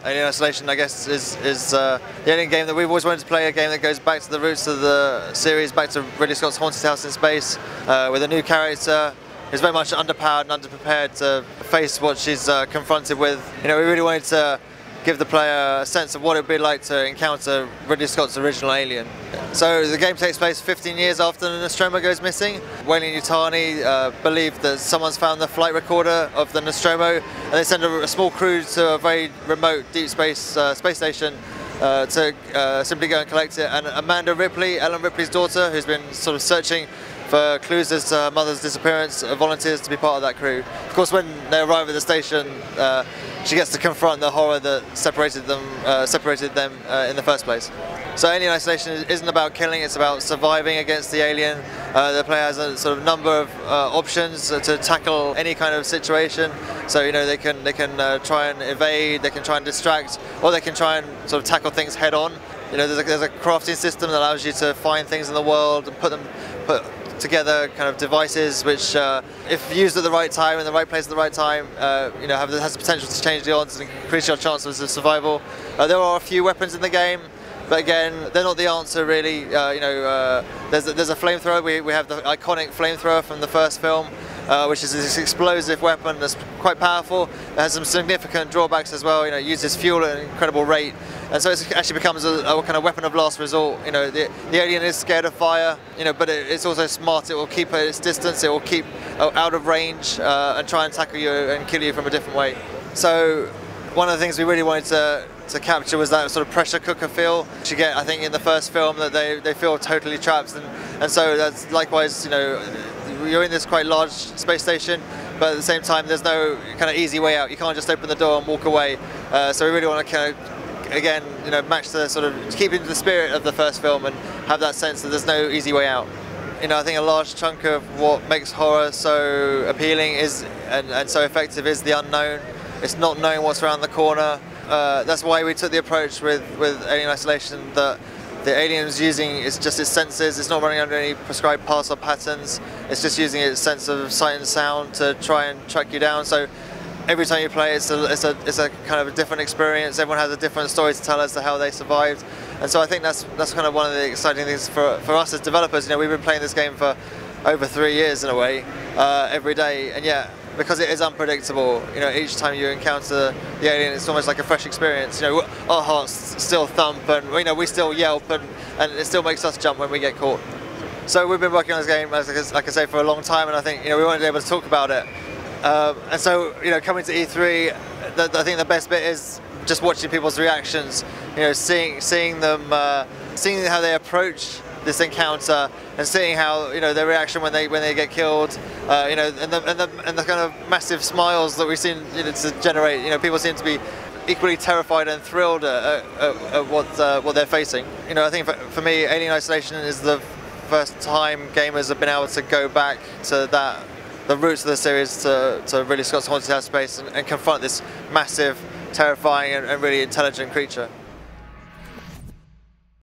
Alien Isolation, I guess, is the alien game that we've always wanted to play, a game that goes back to the roots of the series, back to Ridley Scott's Haunted House in Space, with a new character who's very much underpowered and underprepared to face what she's confronted with. You know, we really wanted to give the player a sense of what it would be like to encounter Ridley Scott's original Alien. So the game takes place 15 years after the Nostromo goes missing. Weyland Yutani believe that someone's found the flight recorder of the Nostromo, and they send a small crew to a very remote deep space station to simply go and collect it. And Amanda Ripley, Ellen Ripley's daughter, who's been sort of searching for clues as to her mother's disappearance, volunteers to be part of that crew. Of course, when they arrive at the station, she gets to confront the horror that separated them in the first place. So Alien Isolation isn't about killing, it's about surviving against the alien. The player has a sort of number of options to tackle any kind of situation. So, you know, they can try and evade, they can try and distract, or they can try and sort of tackle things head on. You know, there's a crafting system that allows you to find things in the world and put together kind of devices which, if used at the right time, in the right place at the right time, you know, has the potential to change the odds and increase your chances of survival. There are a few weapons in the game, but again, they're not the answer really. You know, there's a flamethrower. We have the iconic flamethrower from the first film, which is this explosive weapon that's quite powerful. It has some significant drawbacks as well. You know, it uses fuel at an incredible rate, and so it actually becomes a kind of weapon of last resort. You know, the alien is scared of fire, you know, but it's also smart. It will keep at its distance. It will keep out of range and try and tackle you and kill you from a different way. So one of the things we really wanted to capture was that sort of pressure cooker feel which you get, I think, in the first film, that they feel totally trapped, and so that's likewise, you know, you're in this quite large space station, but at the same time there's no kind of easy way out. You can't just open the door and walk away. So we really want to kind of, again, you know, match the sort of, keep into the spirit of the first film and have that sense that there's no easy way out. You know, I think a large chunk of what makes horror so appealing and so effective is the unknown. It's not knowing what's around the corner. That's why we took the approach with Alien Isolation that the alien's using just its senses. It's not running under any prescribed paths or patterns. It's just using its sense of sight and sound to try and track you down. So every time you play, it's a kind of a different experience. Everyone has a different story to tell as to how they survived. And so I think that's kind of one of the exciting things for us as developers. You know, we've been playing this game for over 3 years in a way, every day, and yet, because it is unpredictable, you know, each time you encounter the alien, it's almost like a fresh experience. You know, our hearts still thump, and you know, we still yelp, and it still makes us jump when we get caught. So we've been working on this game, like I say, for a long time, and I think, you know, we wanted to be able to talk about it. And so, you know, coming to E3, I think the best bit is just watching people's reactions. You know, seeing how they approach this encounter, and seeing how, you know, their reaction when they get killed, you know, and the kind of massive smiles that we've seen, you know, to generate. You know, people seem to be equally terrified and thrilled at what they're facing. You know, I think for me, Alien Isolation is the first time gamers have been able to go back to the roots of the series, to Ridley Scott's Haunted House Space, and confront this massive, terrifying, and really intelligent creature.